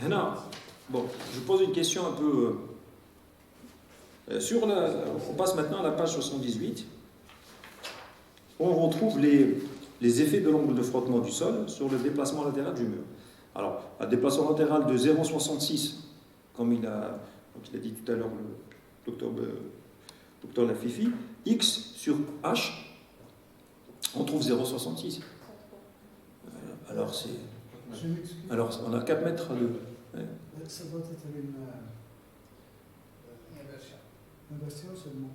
Non. Bon, je pose une question un peu... on passe maintenant à la page 78. On retrouve les effets de l'angle de frottement du sol sur le déplacement latéral du mur. Alors, un déplacement latéral de 0,66, comme il a dit tout à l'heure le docteur Lafifi, X sur H, on trouve 0,66. Alors, on a 4 mètres de... Ouais. Ça doit être une inversion seulement.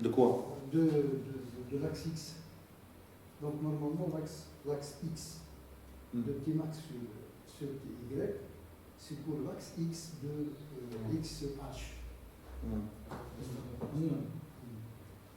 De quoi? De l'axe X. Donc normalement l'axe X de Tmax sur Y, c'est pour l'axe X de X sur H.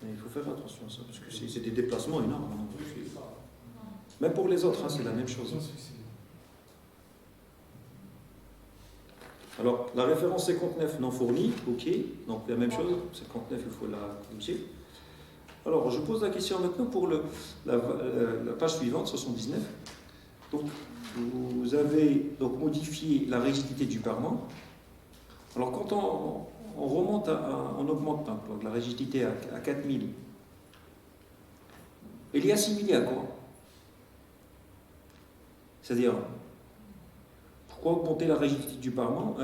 Mais il faut faire attention à ça, parce que c'est des déplacements énormes. Même pour les autres, c'est la même chose. Alors, la référence 59 non fournie, ok, donc la même chose, 59, il faut la corriger. Alors, je pose la question maintenant pour la page suivante, 79. Donc, vous avez donc modifié la rigidité du parement. Alors, quand on remonte, on augmente donc, la rigidité à 4000, elle est assimilée à quoi? C'est-à-dire, pourquoi augmenter la rigidité du parement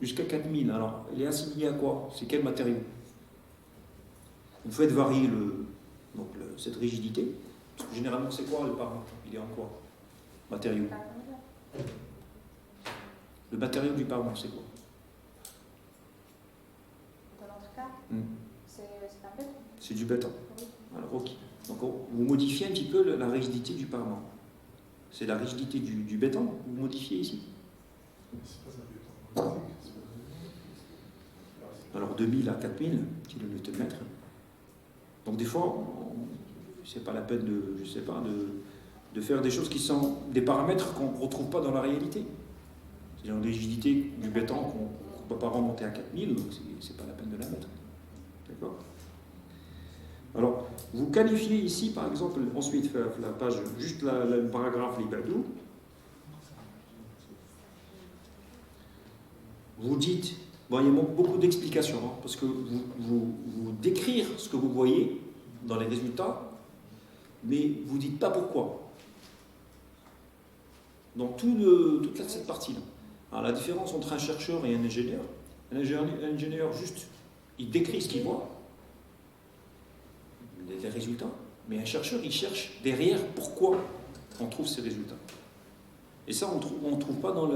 jusqu'à 4000? Alors, elle est assimilée à quoi? C'est quel matériau? Vous faites varier cette rigidité. Parce que généralement, c'est quoi le parement? Il est en quoi? Matériau. Le matériau du parement, c'est quoi? Dans notre cas, c'est un béton. C'est du béton. Oui. Alors, ok. Donc, vous modifiez un petit peu la rigidité du parement. C'est la rigidité du béton que vous modifiez ici. Alors 2000 à 4000 kN. Donc des fois, c'est pas la peine de faire des choses qui sont des paramètres qu'on ne retrouve pas dans la réalité. C'est une rigidité du béton qu'on ne peut pas remonter à 4000, donc c'est pas la peine de la mettre. D'accord? Alors, vous qualifiez ici, par exemple, ensuite, la page, juste le paragraphe Libadou. Vous dites, bon, il y a beaucoup d'explications, hein, parce que vous décrire ce que vous voyez dans les résultats, mais vous ne dites pas pourquoi. Dans toute cette partie-là. Alors, la différence entre un chercheur et un ingénieur, juste, il décrit ce qu'il voit, les résultats, mais un chercheur, il cherche derrière pourquoi on trouve ces résultats. Et ça, on ne trouve pas dans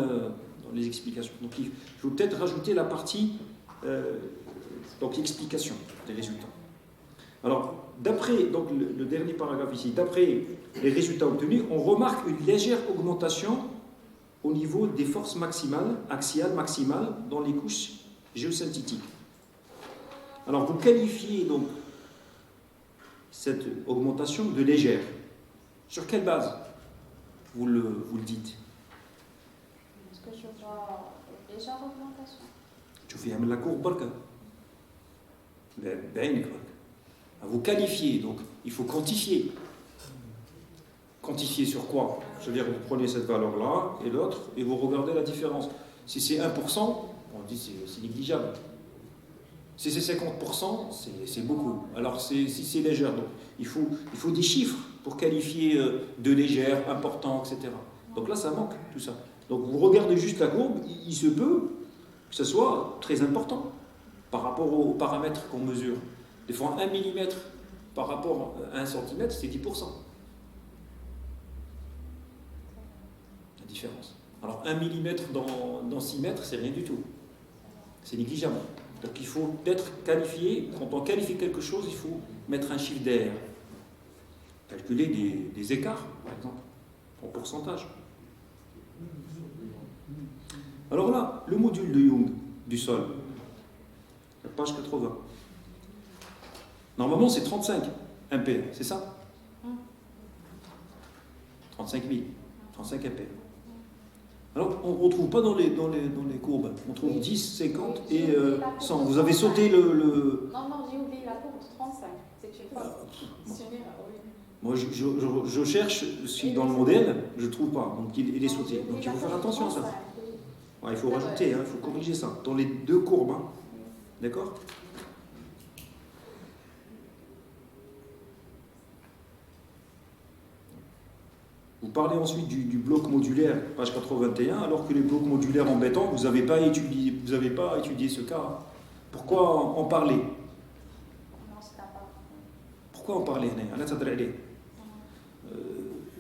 les explications. Donc, il faut peut-être rajouter la partie donc l'explication des résultats. Alors, d'après le dernier paragraphe ici, d'après les résultats obtenus, on remarque une légère augmentation au niveau des forces maximales, axiales maximales, dans les couches géosynthétiques. Alors, vous qualifiez donc cette augmentation de légère. Sur quelle base vous le dites? Est-ce que je vois une légère augmentation? شوفي يعمل la courbe بركة بعينك. Vous qualifiez, donc il faut quantifier. Quantifier sur quoi? C'est-à-dire vous prenez cette valeur-là et l'autre et vous regardez la différence. Si c'est 1%, on dit c'est négligeable. Si c'est 50%, c'est beaucoup. Alors si c'est légère, donc il faut des chiffres pour qualifier de légère, important, etc. Donc là, ça manque, tout ça. Donc vous regardez juste la courbe, il se peut que ce soit très important par rapport aux paramètres qu'on mesure. Des fois, 1 mm par rapport à 1 cm, c'est 10%. La différence. Alors 1 mm dans 6 mètres, c'est rien du tout. C'est négligeable. Donc il faut être qualifié, quand on qualifie quelque chose, il faut mettre un chiffre derrière. Calculer des écarts, par exemple, en pourcentage. Alors là, le module de Young du sol, la page 80. Normalement, c'est 35 ampères, c'est ça? 35 000, 35 ampères. Alors, on ne trouve pas dans les courbes. On trouve 10, 50 et 100. Vous avez sauté le... Non, j'ai oublié la courbe, 35. C'est une erreur, oui. Moi, je cherche, je suis dans le modèle, je ne trouve pas, donc il est sauté. Donc il faut faire attention à ça. Ouais, il faut rajouter, hein, il faut corriger ça, dans les deux courbes. Hein. D'accord? Vous parlez ensuite du bloc modulaire, page 81, alors que les blocs modulaires en béton, vous n'avez pas étudié ce cas. Hein. Pourquoi en parler? Pourquoi en parler?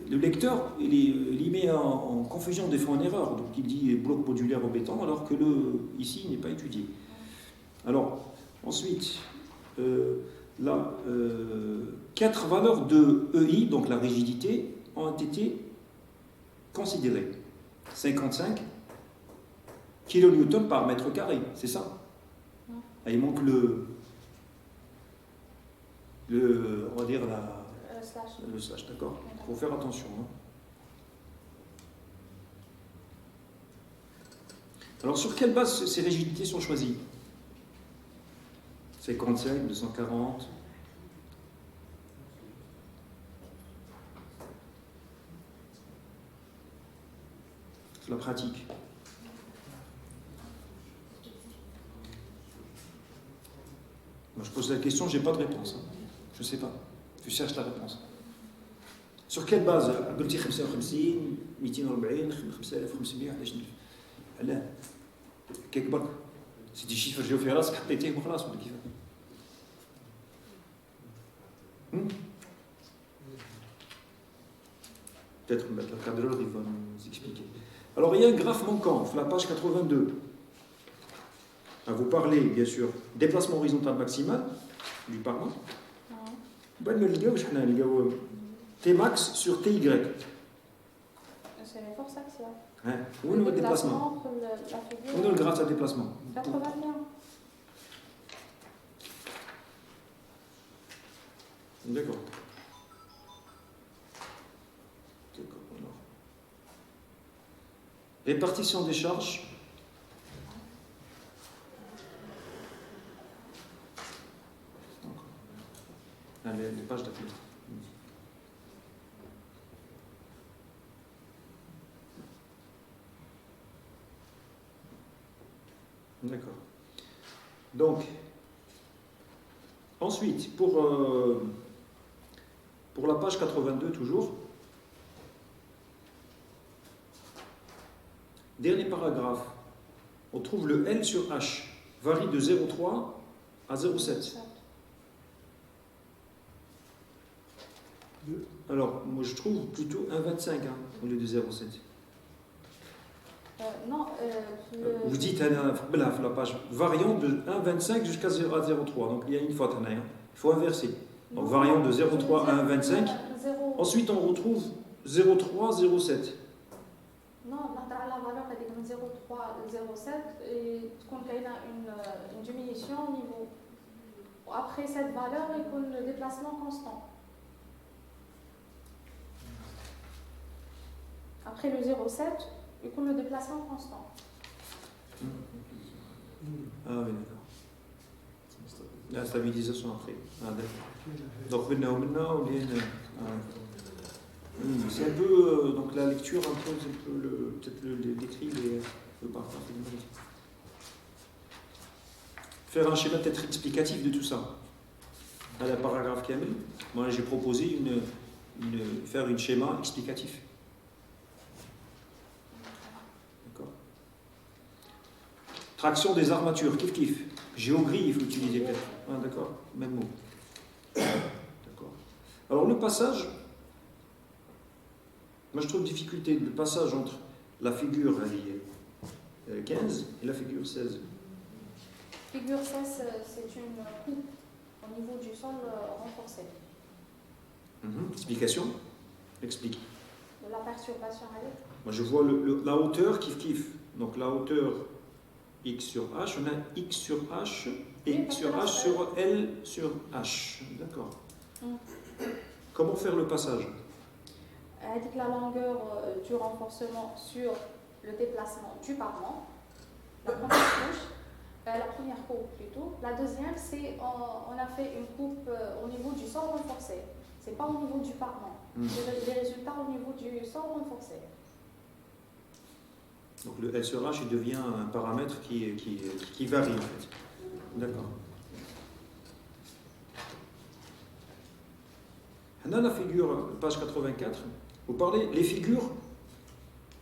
Le lecteur, il met en confusion, des fois en erreur. Donc il dit bloc modulaire en béton, alors que ici, il n'est pas étudié. Alors, ensuite, là, 4 valeurs de EI, donc la rigidité, ont été considérées. 55 kN par mètre carré, c'est ça? Il manque on va dire le slash, d'accord? Il faut faire attention. Hein. Alors, sur quelle base ces rigidités sont choisies? 55, 240. C'est la pratique. Moi, je pose la question, je n'ai pas de réponse. Hein. Je ne sais pas. Je cherche la réponse. Sur quelle base? قلتي 55 240 5500 علاش علاه كيكبر سيدي شي جاو في راسك حطيتيه وخلاص ولا كيف peut-être le cadreur il va nous expliquer. Alors il y a un graphe manquant sur la page 82. Vous parlez bien sûr déplacement horizontal maximal du parement. T max sur TY. C'est les forces axiales. Hein? Où est le déplacement? Où est le graphe de déplacement? 81. D'accord. Répartition des charges. Les pages d'après. D'accord. Donc, ensuite, pour la page 82 toujours, dernier paragraphe, on trouve le L sur H, varie de 0,3 à 0,7. Alors, moi je trouve plutôt 1,25 hein, au lieu de 0,7. Non, vous dites la page variant de 1,25 jusqu'à 0,3. Donc il y a une faute. Il faut inverser. Donc variant de 0,3 à 1,25. Ensuite on retrouve 0,3, 0,7. Non, la valeur est de 0,3 0,7 et qu'on a une diminution au niveau. Après cette valeur, il y a le déplacement constant. Après le 0,7, il y a le déplacement constant. Ah oui, d'accord. La stabilisation après. Ah, d'accord. Donc maintenant, c'est un peu donc la lecture un peu peut-être l'écrit le paragraphe. Faire un schéma peut-être explicatif de tout ça. Dans le paragraphe Kamel, moi j'ai proposé faire un schéma explicatif. D'accord. Traction des armatures, kiff. Géogris, il faut utiliser peut-être. Ah, d'accord, même mot. D'accord. Alors le passage, moi je trouve difficulté le passage entre la figure 15 et la figure 16. Figure 16, c'est une coupe au niveau du sol renforcée. Explication? Explique. De la perturbation électrique. Moi je vois la hauteur kiff. Donc la hauteur x sur h, on a x sur h et x sur h sur L sur h. D'accord. Comment faire le passage? Avec la longueur du renforcement sur le déplacement du parement. La première coupe plutôt. La deuxième, c'est on a fait une coupe au niveau du sol renforcé. C'est pas au niveau du parement. C'est les résultats au niveau du sol renforcé. Donc le SRH il devient un paramètre qui varie en fait. D'accord. On a la figure, page 84. Vous parlez, les figures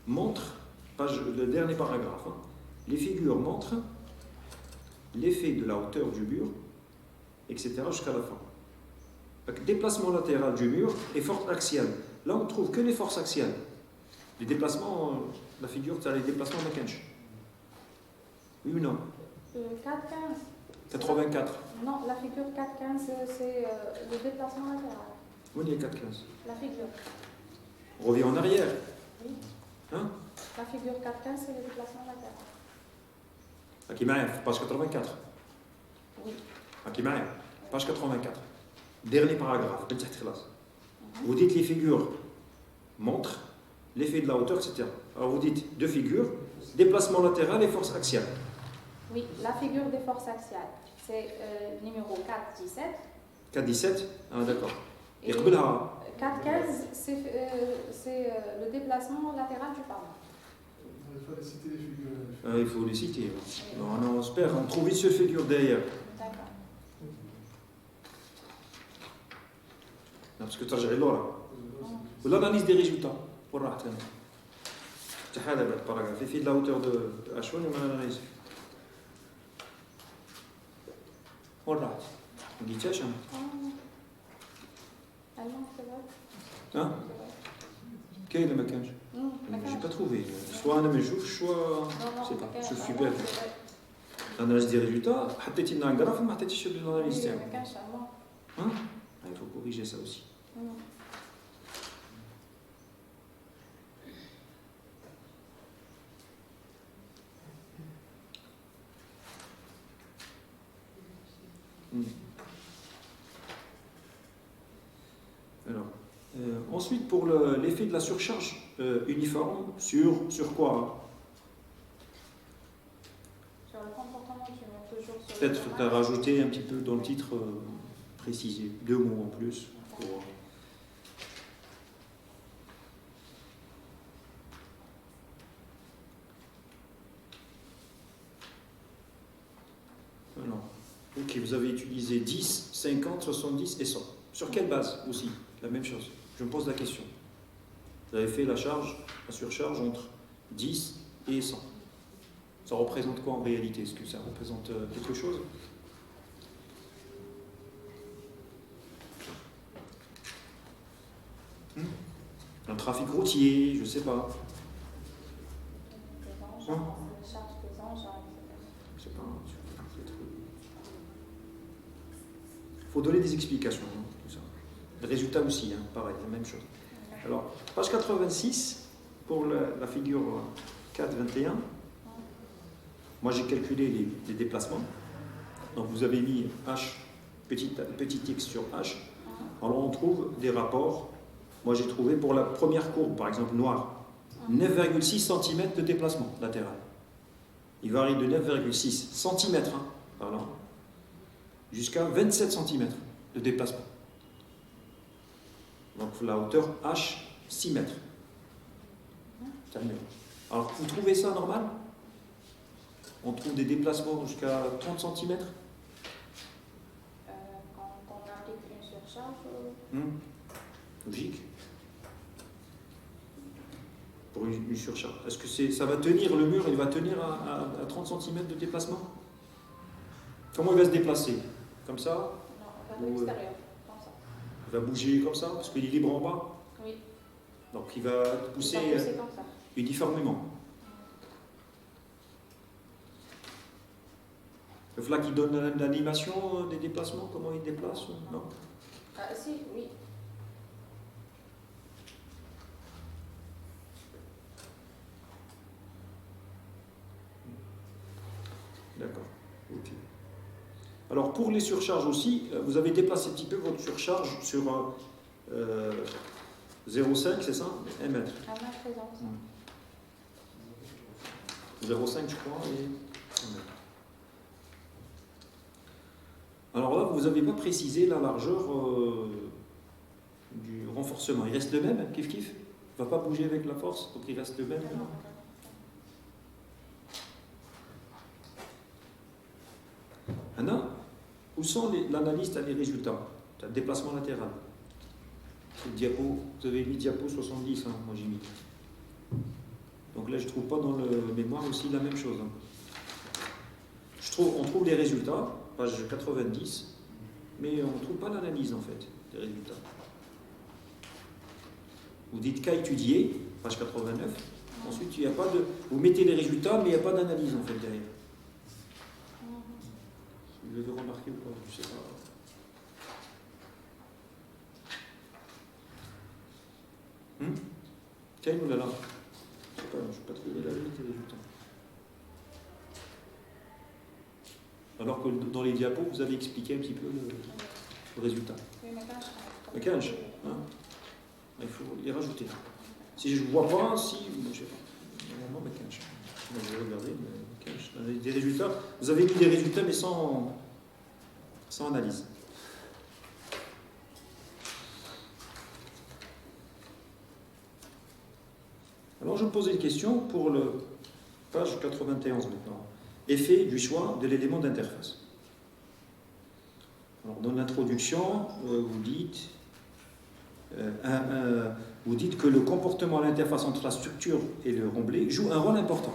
montrent, le dernier paragraphe, hein, les figures montrent l'effet de la hauteur du mur, etc. jusqu'à la fin. Donc, déplacement latéral du mur et force axiale. Là, on ne trouve que les forces axiales. Les déplacements, la figure, c'est les déplacements de Kench. Oui ou non 4-15. 84. Non, la figure 4-15, c'est le déplacement latéral. Oui, il y a 4-15. La figure. On revient en arrière. Oui. Hein La figure 4-15, c'est le déplacement latéral. Qui معايا, page 84. Oui. Qui معايا, page 84. Dernier paragraphe. Vous dites les figures montrent l'effet de la hauteur, etc. Alors vous dites deux figures, déplacement latéral et force axiale. Oui, la figure des forces axiales, c'est numéro 4-17. 4-17, ah d'accord. Et Et 4-15, c'est le déplacement latéral du parlement. Il fallait citer les figures. Il faut les citer. Non, on espère, on trouve une seule figure d'ailleurs. D'accord. Parce que tu as l'heure. L'analyse des résultats. Pour la retenue. Tu as le paragraphe. Il fait de la hauteur de H1 ou l'analyse. Voilà. On dit tiens. Allemand, c'est vrai. Hein Quel est le maquillage? Je n'ai pas trouvé. Soit un améjouf, soit. Je sais pas. Je suis bête. L'analyse des résultats, حطيتي لنا un graphe, ما حطيتيش l'analyse تاعو. Hein Il faut corriger ça aussi. Alors, ensuite, pour l'effet de la surcharge uniforme, sur quoi? Sur le comportement du mur, toujours sur le Peut-être tu as rajouté un petit peu dans le titre, précisé, 2 mots en plus. Pour... Alors, ok, vous avez utilisé 10, 50, 70 et 100. Sur quelle base aussi? La même chose. Je me pose la question. Vous avez fait la surcharge entre 10 et 100. Ça représente quoi en réalité? Est-ce que ça représente quelque chose? Un trafic routier, je ne sais pas. des engins, la charge des engins, etc. Je sais pas. Il faut donner des explications. Hein, tout ça. Le résultat aussi, hein, pareil, la même chose. Alors, page 86, pour la figure 4.21, moi j'ai calculé les déplacements. Donc vous avez mis H, petit x sur H. Alors on trouve des rapports. Moi j'ai trouvé pour la première courbe, par exemple noire, 9,6 cm de déplacement latéral. Il varie de 9,6 cm, hein, pardon, jusqu'à 27 cm de déplacement. Donc la hauteur H, 6 mètres. Alors vous trouvez ça normal? On trouve des déplacements jusqu'à 30 cm? Quand on applique une surcharge, Logique. Pour une surcharge. Est-ce que ça va tenir, le mur, il va tenir à 30 cm de déplacement? Comment il va se déplacer? Comme ça? non, vers l'extérieur, comme ça. Il va bouger comme ça, parce qu'il est libre en bas? Oui. Donc il va pousser, Il va pousser comme ça. uniformément. Le flac qui donne l'animation des déplacements, comment il déplace? Non? Si, oui. D'accord. Ok. Alors pour les surcharges aussi, vous avez déplacé un petit peu votre surcharge sur 0,5, c'est ça? 1 mètre. À ma présence. 0,5 je crois et 1 mètre. Alors là, vous n'avez pas précisé la largeur du renforcement. Il reste le même, kiff kiff. Il ne va pas bouger avec la force, donc il reste le même. Maintenant, où sont l'analyse et les résultats? Le déplacement latéral. C'est le diapo, vous avez mis diapo 70, hein, moi j'ai mis. Donc là, je ne trouve pas dans le mémoire aussi la même chose. Hein. On trouve les résultats, page 90, mais on ne trouve pas l'analyse en fait des résultats. Vous dites cas étudié, page 89. Ensuite, il y a pas de. Vous mettez les résultats, mais il n'y a pas d'analyse en fait derrière. Vous l'avez remarqué ou pas? Je ne sais pas. Quel ou là? Je ne sais pas trouver la vérité des résultats. Alors que dans les diapos, vous avez expliqué un petit peu le résultat. Le 15, hein? Il faut les rajouter. Si je ne vois pas, si. Je ne sais pas. Normalement, le 15. Je vais regarder, mais 15. Des résultats. Vous avez mis des résultats, mais sans analyse. Alors, je me posais une question pour le page 91 maintenant. Effet du choix de l'élément d'interface. Alors, dans l'introduction, vous dites que le comportement à l'interface entre la structure et le remblai joue un rôle important.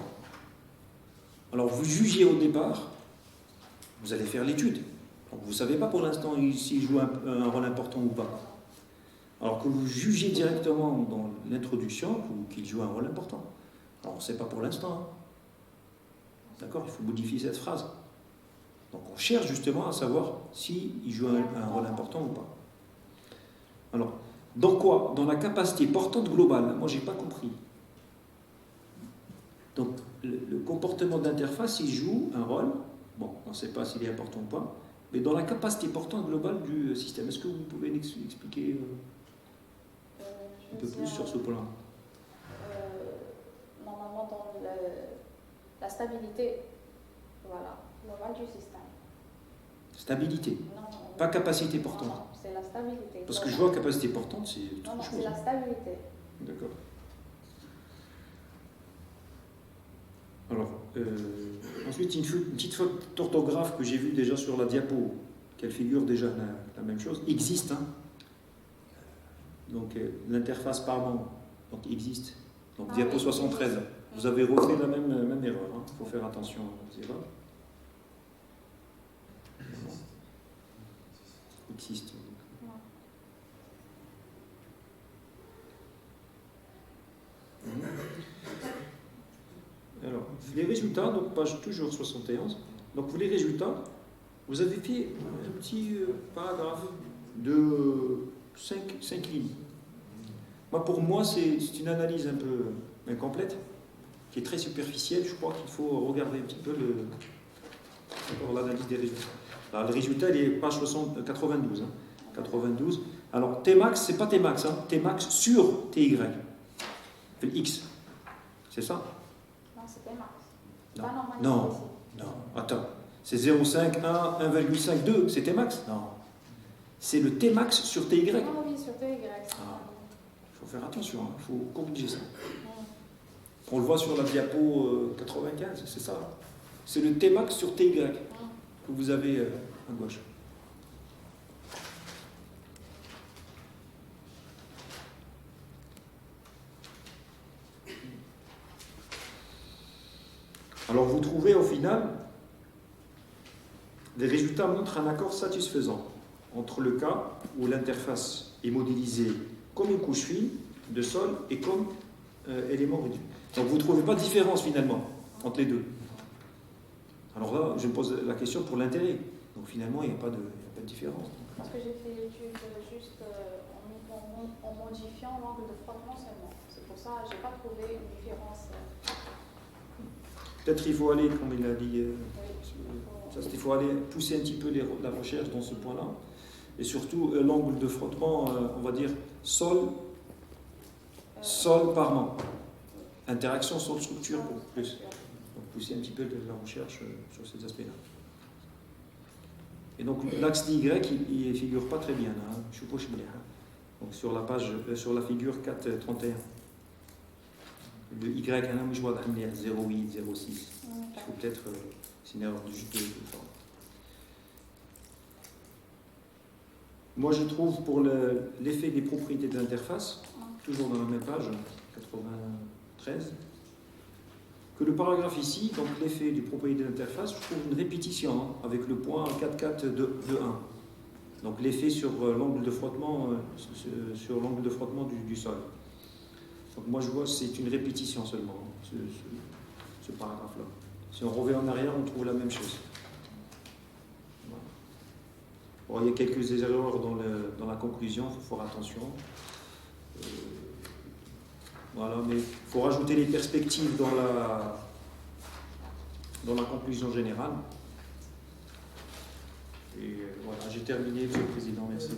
Alors, vous jugez au départ, vous allez faire l'étude. Donc, vous ne savez pas pour l'instant s'il joue un rôle important ou pas. Alors que vous jugez directement dans l'introduction qu'il joue un rôle important. Alors, on ne sait pas pour l'instant. Hein. D'accord? Il faut modifier cette phrase. Donc, on cherche justement à savoir s'il joue un rôle important ou pas. Alors, dans quoi? Dans la capacité portante globale. Moi, je n'ai pas compris. Donc, le comportement d'interface, il joue un rôle. Bon, on ne sait pas s'il est important ou pas. Mais dans la capacité portante globale du système. Est-ce que vous pouvez expliquer un peu plus sur ce plan? Normalement, dans la stabilité, voilà, globale du système. Stabilité, non, pas capacité portante. Non, c'est la stabilité. Parce que je vois capacité portante, c'est autre chose. C'est la stabilité. D'accord. Alors, ensuite, une petite faute d'orthographe que j'ai vue déjà sur la diapo, qu'elle figure déjà la même chose, existe. Hein. Donc, l'interface parlant, donc existe. Donc, diapo 73. Vous avez refait la même erreur. Il faut faire attention aux erreurs. Existe. Alors, les résultats, donc page toujours 71. Donc, pour les résultats, vous avez fait un petit paragraphe de 5 lignes. Pour moi, c'est une analyse un peu incomplète, qui est très superficielle. Je crois qu'il faut regarder un petit peu l'analyse des résultats. Alors, le résultat, il est page 92. Hein. 92. Alors, Tmax, c'est pas Tmax, hein. Tmax sur TY. C'est le X. C'est ça? Non, c'est Tmax. Non. Non. Attends. C'est 0,5, 1, 1,5, 2. C'est Tmax? Non. C'est le Tmax sur TY. Non, oui, sur TY. Il faut faire attention, il faut corriger ça. On le voit sur la diapo 95, c'est ça. C'est le Tmax sur TY que vous avez à gauche. Alors vous trouvez au final, les résultats montrent un accord satisfaisant entre le cas où l'interface est modélisée comme une couche fine de sol et comme élément réduit. Donc vous ne trouvez pas de différence finalement entre les deux. Alors là, je me pose la question pour l'intérêt. Donc finalement, il n'y a pas de différence. Parce que j'ai fait l'étude juste en modifiant l'angle de frottement seulement. C'est pour ça que je n'ai pas trouvé une différence. Peut-être il faut aller, comme il a dit, il faut aller pousser un petit peu la recherche dans ce point-là. Et surtout, l'angle de frottement, on va dire sol parement. Interaction sol-structure pour plus. Donc pousser un petit peu la recherche sur ces aspects-là. Et donc l'axe d'Y, il ne figure pas très bien. Hein. Donc sur la page, sur la figure 4.31. Le Y, je vois 0,8, 0,6. Il faut peut-être, c'est une erreur juste de forme. Moi, je trouve pour l'effet des propriétés de l'interface, toujours dans la même page, 93, que le paragraphe ici, donc l'effet des propriétés de l'interface, je trouve une répétition avec le point 4,4 de 1. Donc l'effet sur l'angle de frottement, du sol. Donc moi je vois que c'est une répétition seulement, ce paragraphe-là. Si on revient en arrière, on trouve la même chose. Bon, il y a quelques erreurs dans la conclusion, il faut faire attention. Voilà, mais il faut rajouter les perspectives dans la conclusion générale. Et voilà, j'ai terminé, Monsieur le Président. Merci.